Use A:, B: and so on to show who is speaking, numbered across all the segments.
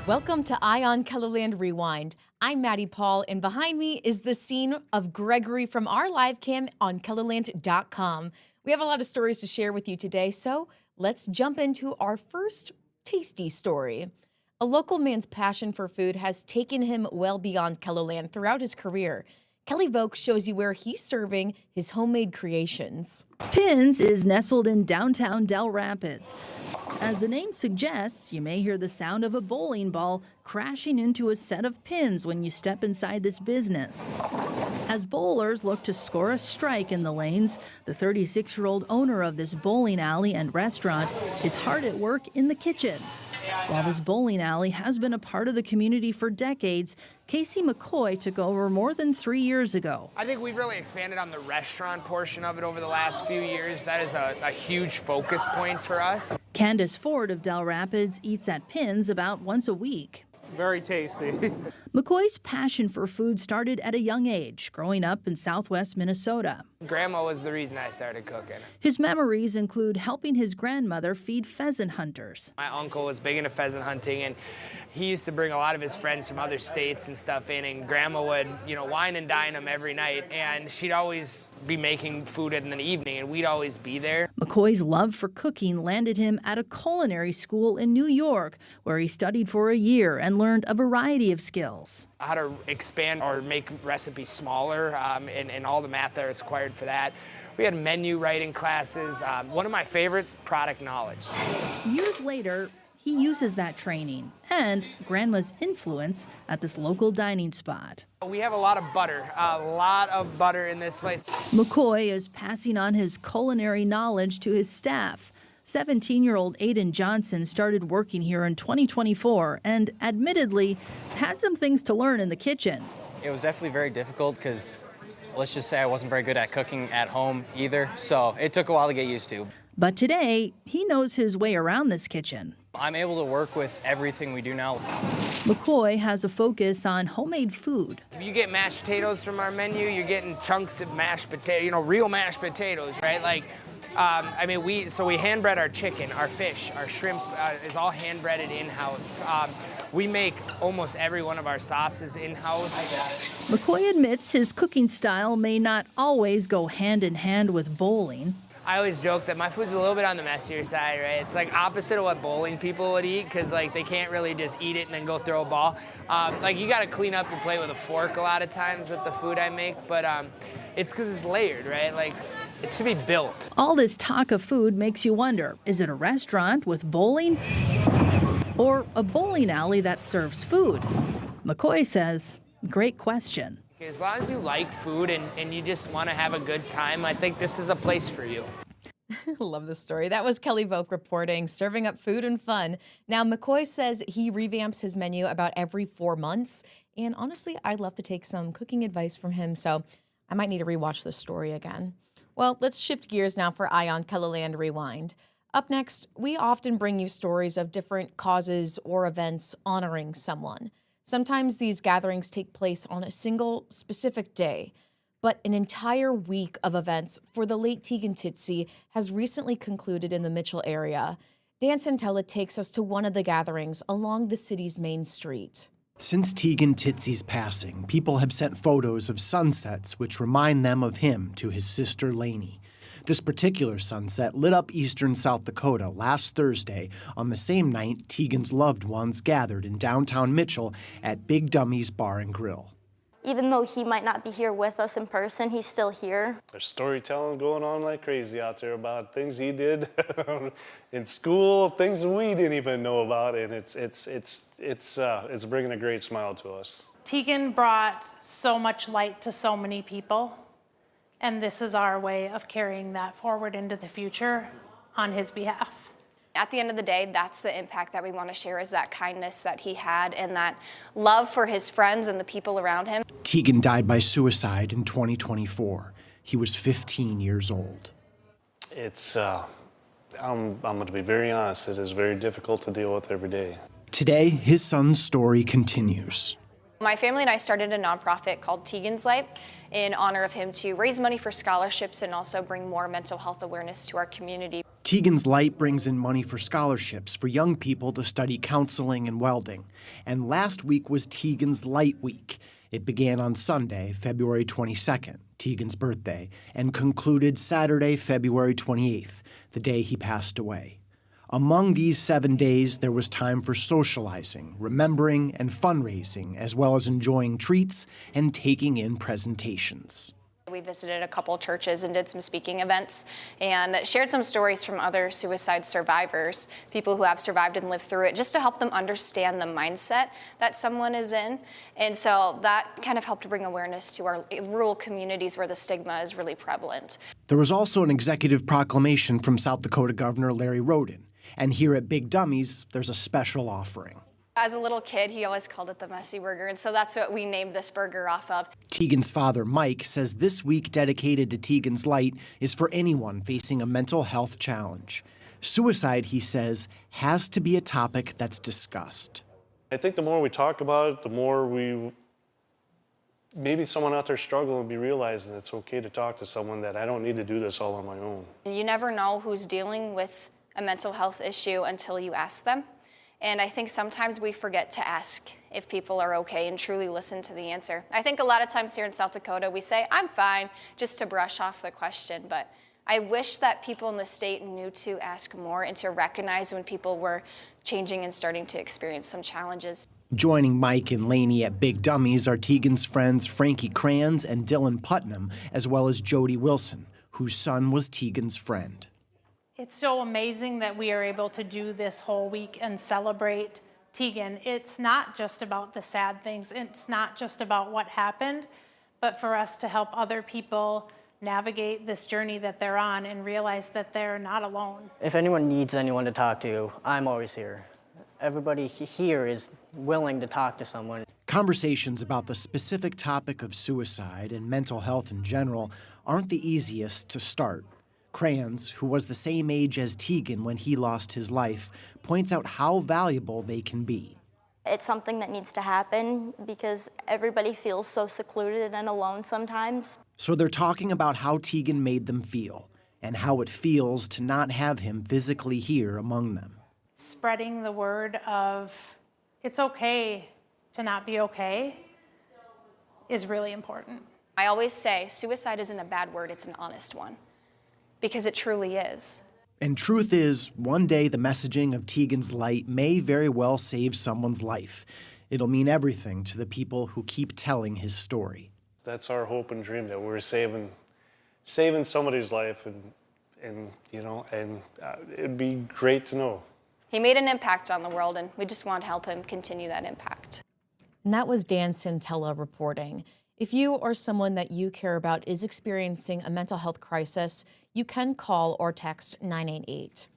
A: Welcome to Eye on KELOLAND Rewind. I'm Maddie Paul, and behind me is the scene of Gregory from our live cam on KELOLAND.com. We have a lot of stories to share with you today, so let's jump into our first tasty story. A local man's passion for food has taken him well beyond KELOLAND throughout his career. Kelly Vogt shows you where he's serving his homemade creations.
B: Pins is nestled in downtown Del Rapids. As the name suggests, you may hear the sound of a bowling ball crashing into a set of pins when you step inside this business. As bowlers look to score a strike in the lanes, the 36-year-old owner of this bowling alley and restaurant is hard at work in the kitchen. While this bowling alley has been a part of the community for decades, Casey McCoy took over more than 3 years ago.
C: I think we've really expanded on the restaurant portion of it over the last few years. That is a huge focus point for us.
B: Candace Ford of Del Rapids eats at Pins about once a week.
D: Very tasty.
B: McCoy's passion for food started at a young age, growing up in southwest Minnesota.
C: Grandma was the reason I started cooking.
B: His memories include helping his grandmother feed pheasant hunters.
C: My uncle was big into pheasant hunting, and he used to bring a lot of his friends from other states and stuff in, and Grandma would, wine and dine them every night, and she'd always be making food in the evening, and we'd always be there.
B: McCoy's love for cooking landed him at a culinary school in New York, where he studied for a year and learned a variety of skills.
C: How to expand or make recipes smaller, and all the math that is required for that. We had menu writing classes. One of my favorites, product knowledge.
B: Years later, he uses that training and Grandma's influence at this local dining spot.
C: We have a lot of butter in this place.
B: McCoy is passing on his culinary knowledge to his staff. 17-year-old Aiden Johnson started working here in 2024 and admittedly had some things to learn in the kitchen.
E: It was definitely very difficult because let's just say I wasn't very good at cooking at home either, so it took a while to get used to.
B: But today, he knows his way around this kitchen.
E: I'm able to work with everything we do now.
B: McCoy has a focus on homemade food.
C: If you get mashed potatoes from our menu, you're getting chunks of mashed potato, real mashed potatoes, right? We hand bread our chicken, our fish, our shrimp is all hand breaded in-house. We make almost every one of our sauces in-house.
B: McCoy admits his cooking style may not always go hand in hand with bowling.
C: I always joke that my food's a little bit on the messier side, right? It's like opposite of what bowling people would eat, because they can't really just eat it and then go throw a ball. You got to clean up your plate with a fork a lot of times with the food I make, but it's because it's layered, right? It should be built.
B: All this talk of food makes you wonder, is it a restaurant with bowling or a bowling alley that serves food? McCoy says, great question.
C: As long as you like food and you just want to have a good time, I think this is a place for you.
A: Love this story. That was Kelly Vogt reporting, serving up food and fun. Now, McCoy says he revamps his menu about every 4 months. And honestly, I'd love to take some cooking advice from him, so I might need to rewatch this story again. Well, let's shift gears now for Eye on KELOLAND Rewind. Up next, we often bring you stories of different causes or events honoring someone. Sometimes these gatherings take place on a single specific day, but an entire week of events for the late Tegan Titsey has recently concluded in the Mitchell area. Dan Santella takes us to one of the gatherings along the city's main street.
F: Since Tegan Titsey's passing, people have sent photos of sunsets which remind them of him to his sister Lainey. This particular sunset lit up eastern South Dakota last Thursday on the same night Tegan's loved ones gathered in downtown Mitchell at Big Dummy's Bar and Grill.
G: Even though he might not be here with us in person, he's still here.
D: There's storytelling going on like crazy out there about things he did in school, things we didn't even know about, and it's bringing a great smile to us.
H: Tegan brought so much light to so many people, and this is our way of carrying that forward into the future on his behalf.
I: At the end of the day, that's the impact that we want to share, is that kindness that he had and that love for his friends and the people around him.
F: Tegan died by suicide in 2024. He was 15 years old.
D: I'm going to be very honest, it is very difficult to deal with every day.
F: Today, his son's story continues.
I: My family and I started a nonprofit called Tegan's Light in honor of him to raise money for scholarships and also bring more mental health awareness to our community.
F: Tegan's Light brings in money for scholarships for young people to study counseling and welding. And last week was Tegan's Light Week. It began on Sunday, February 22nd, Tegan's birthday, and concluded Saturday, February 28th, the day he passed away. Among these 7 days, there was time for socializing, remembering, and fundraising, as well as enjoying treats and taking in presentations.
I: We visited a couple churches and did some speaking events and shared some stories from other suicide survivors, people who have survived and lived through it, just to help them understand the mindset that someone is in. And so that kind of helped bring awareness to our rural communities where the stigma is really prevalent.
F: There was also an executive proclamation from South Dakota Governor Larry Roden. And here at Big Dummies, there's a special offering.
I: As a little kid, he always called it the Messy Burger, and so that's what we named this burger off of.
F: Tegan's father, Mike, says this week dedicated to Tegan's Light is for anyone facing a mental health challenge. Suicide, he says, has to be a topic that's discussed.
D: I think the more we talk about it, the more maybe someone out there struggling will be realizing it's okay to talk to someone, that I don't need to do this all on my own.
I: You never know who's dealing with a mental health issue until you ask them. And I think sometimes we forget to ask if people are okay and truly listen to the answer. I think a lot of times here in South Dakota, we say, I'm fine, just to brush off the question. But I wish that people in the state knew to ask more and to recognize when people were changing and starting to experience some challenges.
F: Joining Mike and Lainey at Big Dummies are Tegan's friends Frankie Kranz and Dylan Putnam, as well as Jody Wilson, whose son was Tegan's friend.
H: It's so amazing that we are able to do this whole week and celebrate Tegan. It's not just about the sad things. It's not just about what happened, but for us to help other people navigate this journey that they're on and realize that they're not alone.
J: If anyone needs anyone to talk to, I'm always here. Everybody here is willing to talk to someone.
F: Conversations about the specific topic of suicide and mental health in general aren't the easiest to start. Kranz, who was the same age as Tegan when he lost his life, points out how valuable they can be.
G: It's something that needs to happen because everybody feels so secluded and alone sometimes.
F: So they're talking about how Tegan made them feel and how it feels to not have him physically here among them.
H: Spreading the word of it's okay to not be okay is really important.
I: I always say suicide isn't a bad word, it's an honest one. Because it truly is.
F: And truth is, one day the messaging of Tegan's Light may very well save someone's life. It'll mean everything to the people who keep telling his story.
D: That's our hope and dream, that we're saving somebody's life, and it'd be great to know.
I: He made an impact on the world, and we just want to help him continue that impact.
A: And that was Dan Santella reporting. If you or someone that you care about is experiencing a mental health crisis, you can call or text 988.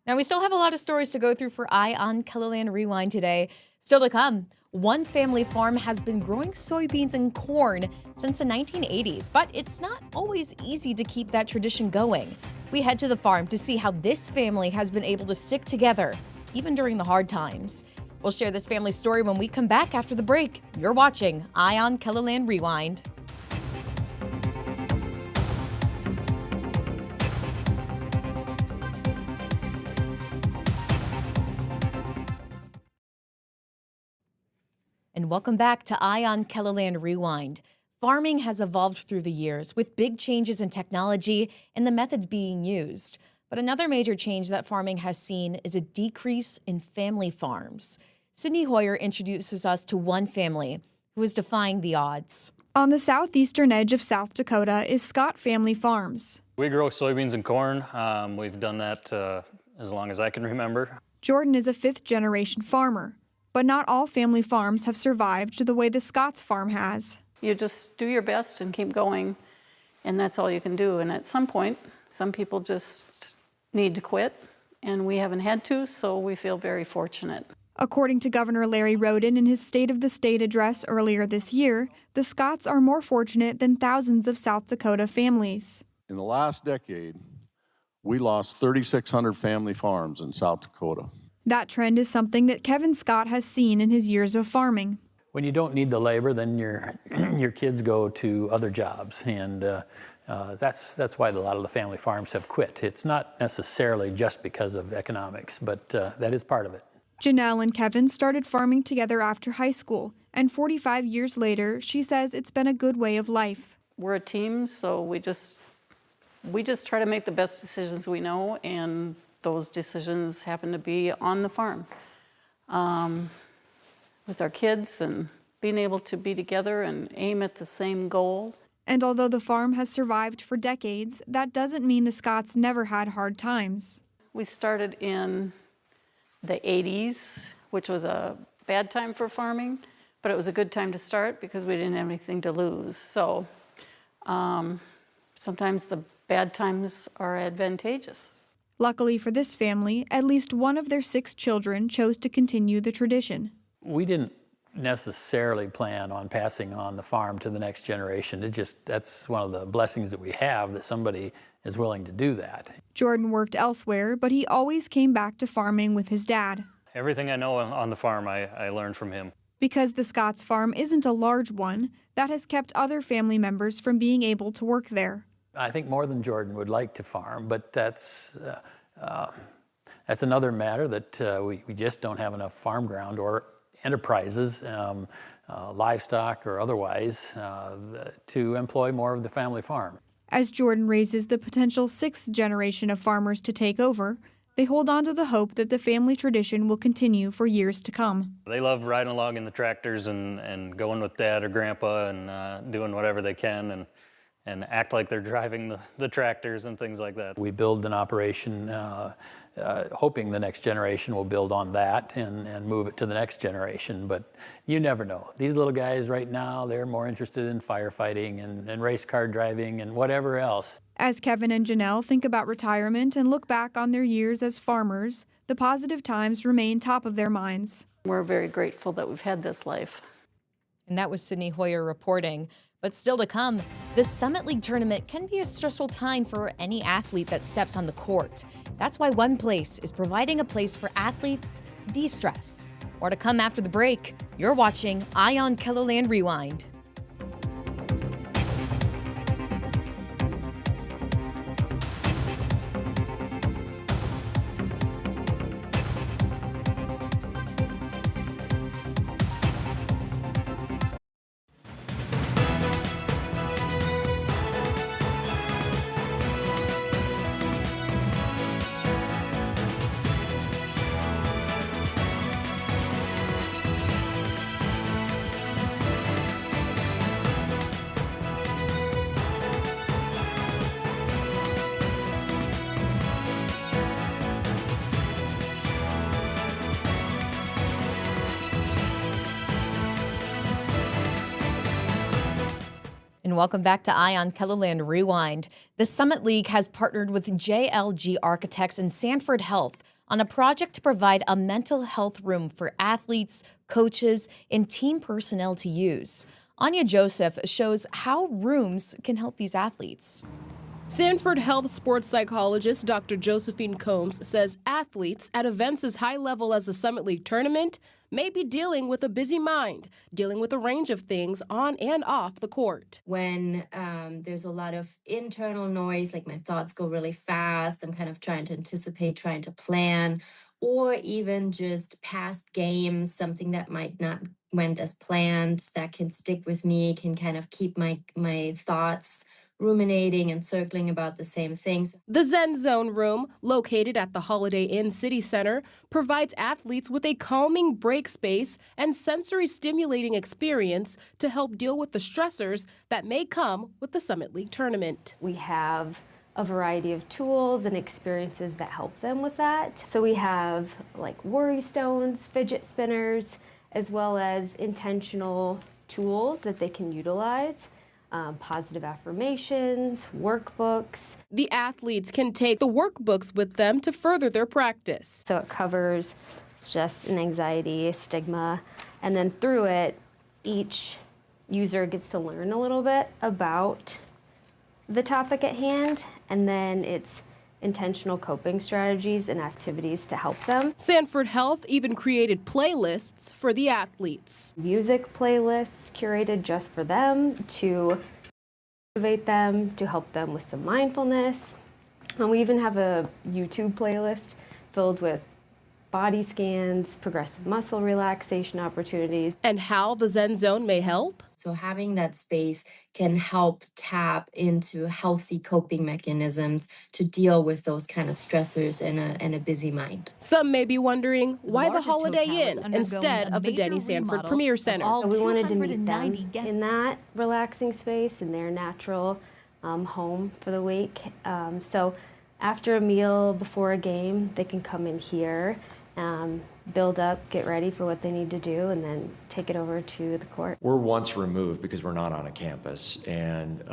A: Now, we still have a lot of stories to go through for Eye on KELOLAND Rewind today. Still to come, one family farm has been growing soybeans and corn since the 1980s, but it's not always easy to keep that tradition going. We head to the farm to see how this family has been able to stick together, even during the hard times. We'll share this family story when we come back after the break. You're watching Eye on KELOLAND Rewind. And welcome back to Eye on KELOLAND Rewind. Farming has evolved through the years with big changes in technology and the methods being used. But another major change that farming has seen is a decrease in family farms. Sydney Hoyer introduces us to one family who is defying the odds.
K: On the southeastern edge of South Dakota is Scott Family Farms.
L: We grow soybeans and corn. We've done that as long as I can remember.
K: Jordan is a fifth-generation farmer, but not all family farms have survived the way the Scott's farm has.
M: You just do your best and keep going, and that's all you can do. And at some point, some people just need to quit, and we haven't had to, so we feel very fortunate.
K: According to Governor Larry Roden in his State of the State address earlier this year, the Scotts are more fortunate than thousands of South Dakota families.
N: In the last decade, we lost 3,600 family farms in South Dakota.
K: That trend is something that Kevin Scott has seen in his years of farming.
O: When you don't need the labor, then your kids go to other jobs, and
L: That's why a lot of the family farms have quit. It's not necessarily just because of economics, but that is part of it.
K: Janelle and Kevin started farming together after high school, and 45 years later, she says it's been a good way of life.
M: We're a team, so we just try to make the best decisions we know, and those decisions happen to be on the farm with our kids and being able to be together and aim at the same goal.
K: And although the farm has survived for decades, that doesn't mean the Scotts never had hard times.
M: We started in the 80s, which was a bad time for farming, but it was a good time to start because we didn't have anything to lose. So sometimes the bad times are advantageous.
K: Luckily for this family, at least one of their 6 children chose to continue the tradition.
L: We didn't necessarily plan on passing on the farm to the next generation. That's one of the blessings that we have, that somebody is willing to do that.
K: Jordan worked elsewhere, but he always came back to farming with his dad.
L: Everything I know on the farm, I learned from him.
K: Because the Scotts farm isn't a large one, that has kept other family members from being able to work there.
L: I think more than Jordan would like to farm, but that's another matter, that we just don't have enough farm ground or enterprises, livestock or otherwise, to employ more of the family farm.
K: As Jordan raises the potential 6th generation of farmers to take over, they hold on to the hope that the family tradition will continue for years to come.
L: They love riding along in the tractors and going with Dad or Grandpa and doing whatever they can and act like they're driving the tractors and things like that. We build an operation hoping the next generation will build on that and move it to the next generation, but you never know. These little guys right now, they're more interested in firefighting and race car driving and whatever else.
K: As Kevin and Janelle think about retirement and look back on their years as farmers, the positive times remain top of their minds.
M: We're very grateful that we've had this life.
A: And that was Sydney Hoyer reporting. But still to come, the Summit League tournament can be a stressful time for any athlete that steps on the court. That's why One Place is providing a place for athletes to de-stress. More to come after the break. You're watching Eye on KELOLAND Rewind. And welcome back to Eye on KELOLAND Rewind. The Summit League has partnered with JLG Architects and Sanford Health on a project to provide a mental health room for athletes, coaches, and team personnel to use. Anya Joseph shows how rooms can help these athletes.
O: Sanford Health sports psychologist Dr. Josephine Combs says athletes at events as high level as the Summit League tournament may be dealing with a busy mind, dealing with a range of things on and off the court.
P: When there's a lot of internal noise, like my thoughts go really fast, I'm kind of trying to anticipate, trying to plan, or even just past games, something that might not went as planned, that can stick with me, can kind of keep my thoughts ruminating and circling about the same things.
O: The Zen Zone room, located at the Holiday Inn City Center, provides athletes with a calming break space and sensory stimulating experience to help deal with the stressors that may come with the Summit League tournament.
Q: We have a variety of tools and experiences that help them with that. So we have like worry stones, fidget spinners, as well as intentional tools that they can utilize. Positive affirmations, workbooks.
O: The athletes can take the workbooks with them to further their practice.
Q: So it covers stress and anxiety, stigma, and then through it, each user gets to learn a little bit about the topic at hand, and then it's intentional coping strategies and activities to help them.
O: Sanford Health even created playlists for the athletes.
Q: Music playlists curated just for them to Motivate them, to help them with some mindfulness. And we even have a YouTube playlist filled with body scans, progressive muscle relaxation opportunities.
O: And how the Zen Zone may help?
P: So having that space can help tap into healthy coping mechanisms to deal with those kind of stressors in a busy mind.
O: Some may be wondering why the Holiday Inn instead of the Denny Sanford Premier Center.
Q: So we wanted to meet them in that relaxing space, in their natural home for the week. So after a meal, before a game, they can come in here, build up, get ready for what they need to do, and then take it over to the court.
R: We're once removed because we're not on a campus, and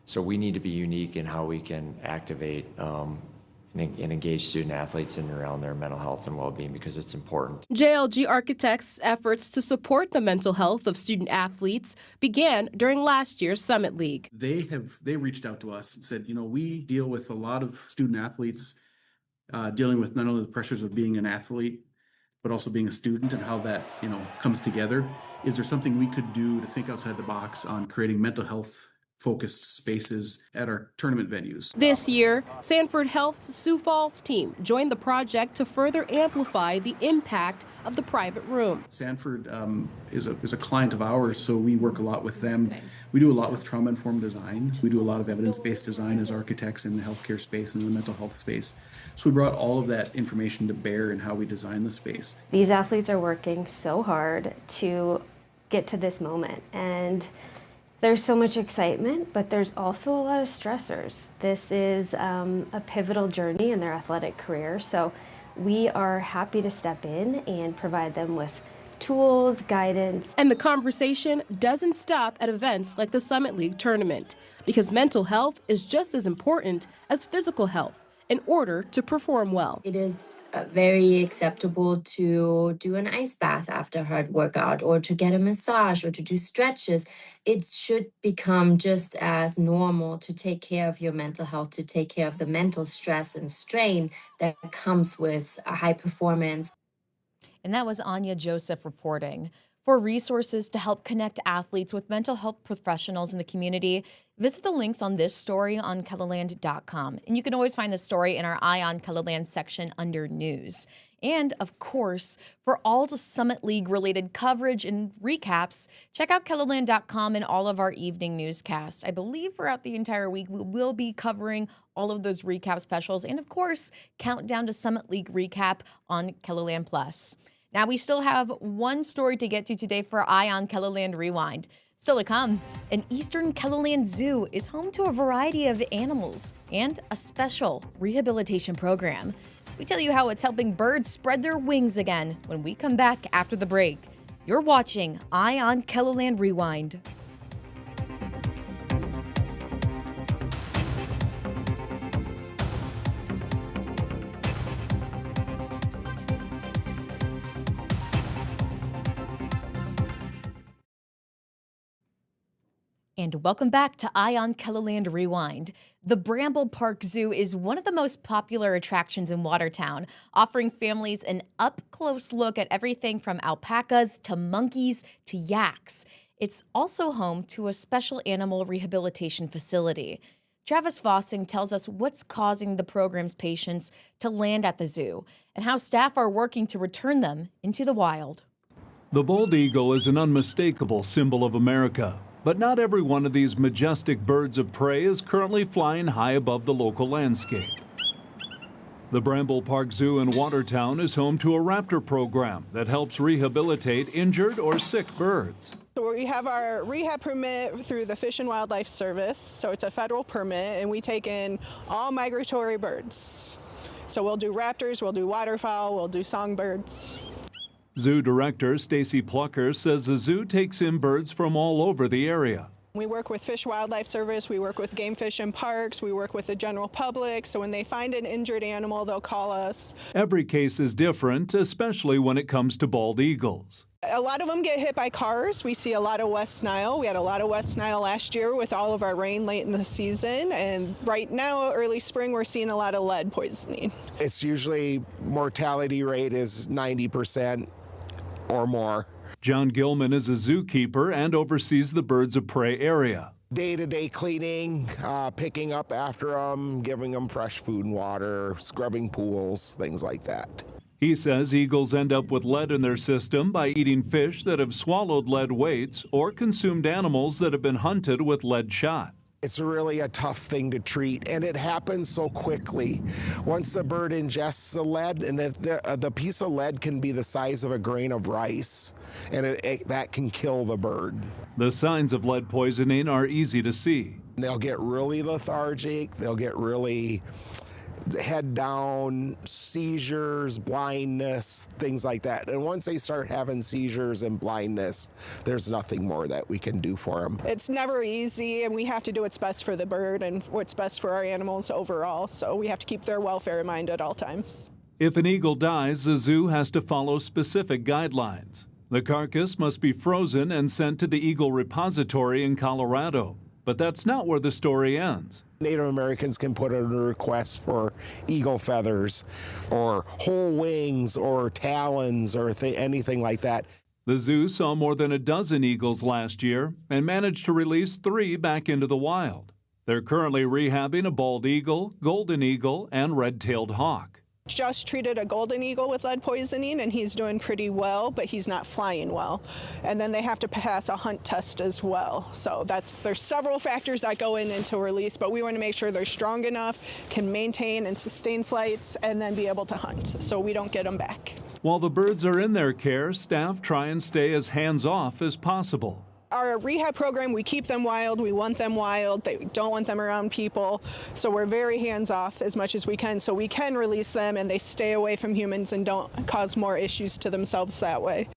R: so we need to be unique in how we can activate and engage student athletes in and around their mental health and well-being, because it's important.
O: JLG Architects' efforts to support the mental health of student athletes began during last year's Summit League.
S: They reached out to us and said, we deal with a lot of student athletes dealing with not only the pressures of being an athlete, but also being a student and how that, comes together. Is there something we could do to think outside the box on creating mental health focused spaces at our tournament venues?
O: This year, Sanford Health's Sioux Falls team joined the project to further amplify the impact of the private room.
S: Sanford is a client of ours, so we work a lot with them. We do a lot with trauma-informed design. We do a lot of evidence-based design as architects in the healthcare space and the mental health space. So we brought all of that information to bear in how we design the space.
Q: These athletes are working so hard to get to this moment, and there's so much excitement, but there's also a lot of stressors. This is a pivotal journey in their athletic career, so we are happy to step in and provide them with tools, guidance.
O: And the conversation doesn't stop at events like the Summit League tournament, because mental health is just as important as physical health in order to perform well.
P: It is very acceptable to do an ice bath after a hard workout, or to get a massage, or to do stretches. It should become just as normal to take care of your mental health, to take care of the mental stress and strain that comes with a high performance.
A: And that was Anya Joseph reporting. For resources to help connect athletes with mental health professionals in the community, visit the links on this story on KELOLAND.com. And you can always find the story in our Eye on KELOLAND section under News. And, of course, for all the Summit League-related coverage and recaps, check out KELOLAND.com and all of our evening newscasts. I believe throughout the entire week, we will be covering all of those recap specials and, of course, Countdown to Summit League recap on KELOLAND Plus. Now, we still have one story to get to today for Eye on KELOLAND Rewind. Still to come, an Eastern KELOLAND Zoo is home to a variety of animals and a special rehabilitation program. We tell you how it's helping birds spread their wings again when we come back after the break. You're watching Eye on KELOLAND Rewind. And welcome back to Eye on KELOLAND Rewind. The Bramble Park Zoo is one of the most popular attractions in Watertown, offering families an up-close look at everything from alpacas to monkeys to yaks. It's also home to a special animal rehabilitation facility. Travis Fossing tells us what's causing the program's patients to land at the zoo and how staff are working to return them into the wild.
T: The bald eagle is an unmistakable symbol of America. But not every one of these majestic birds of prey is currently flying high above the local landscape. The Bramble Park Zoo in Watertown is home to a raptor program that helps rehabilitate injured or sick birds.
U: So we have our rehab permit through the Fish and Wildlife Service, so it's a federal permit, and we take in all migratory birds. So we'll do raptors, we'll do waterfowl, we'll do songbirds.
T: Zoo Director Stacy Plucker says the zoo takes in birds from all over the area.
U: We work with Fish Wildlife Service, we work with Game Fish and Parks, we work with the general public, so when they find an injured animal, they'll call us.
T: Every case is different, especially when it comes to bald eagles.
U: A lot of them get hit by cars. We see a lot of West Nile. We had a lot of West Nile last year with all of our rain late in the season, and right now, early spring, we're seeing a lot of lead poisoning.
V: It's usually mortality rate is 90%. Or more.
T: John Gilman is a zookeeper and oversees the birds of prey area.
V: Day-to-day cleaning, picking up after them, giving them fresh food and water, scrubbing pools, things like that.
T: He says eagles end up with lead in their system by eating fish that have swallowed lead weights or consumed animals that have been hunted with lead shot.
V: It's really a tough thing to treat, and it happens so quickly. Once the bird ingests the lead, and the piece of lead can be the size of a grain of rice, and that can kill the bird.
T: The signs of lead poisoning are easy to see.
V: They'll get really lethargic, they'll get really head down, seizures, blindness, things like that. And once they start having seizures and blindness, there's nothing more that we can do for them.
U: It's never easy, and we have to do what's best for the bird and what's best for our animals overall. So we have to keep their welfare in mind at all times.
T: If an eagle dies, the zoo has to follow specific guidelines. The carcass must be frozen and sent to the Eagle Repository in Colorado. But that's not where the story ends.
V: Native Americans can put in a request for eagle feathers or whole wings or talons or anything like that.
T: The zoo saw more than a dozen eagles last year and managed to release 3 back into the wild. They're currently rehabbing a bald eagle, golden eagle, and red-tailed hawk.
U: Just treated a golden eagle with lead poisoning, and he's doing pretty well, but he's not flying well. And then they have to pass a hunt test as well. So there's several factors that go into release, but we want to make sure they're strong enough, can maintain and sustain flights, and then be able to hunt, so we don't get them back.
T: While the birds are in their care, staff try and stay as hands-off as possible.
U: Our rehab program, we keep them wild. We want them wild. They don't want them around people. So we're very hands-off as much as we can, so we can release them and they stay away from humans and don't cause more issues to themselves that way.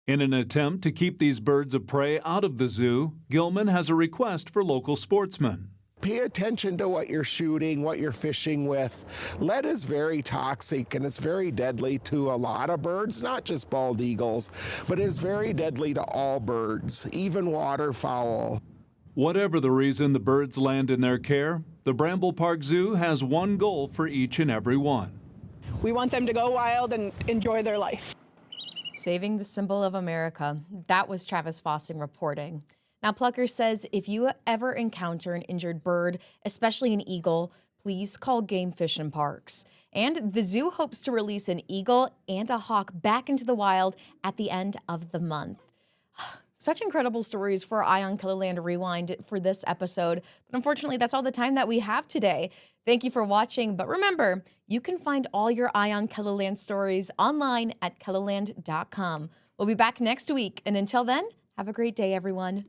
T: In an attempt to keep these birds of prey out of the zoo, Gilman has a request for local sportsmen.
V: Pay attention to what you're shooting, what you're fishing with. Lead is very toxic and it's very deadly to a lot of birds, not just bald eagles, but it's very deadly to all birds, even waterfowl.
T: Whatever the reason the birds land in their care, the Bramble Park Zoo has one goal for each and every one.
U: We want them to go wild and enjoy their life.
A: Saving the symbol of America. That was Travis Fossing reporting. Now, Plucker says if you ever encounter an injured bird, especially an eagle, please call Game Fish and Parks. And the zoo hopes to release an eagle and a hawk back into the wild at the end of the month. Such incredible stories for Eye on KELOLAND Rewind for this episode. But unfortunately, that's all the time that we have today. Thank you for watching. But remember, you can find all your Eye on KELOLAND stories online at KELOLAND.com. We'll be back next week. And until then, have a great day, everyone.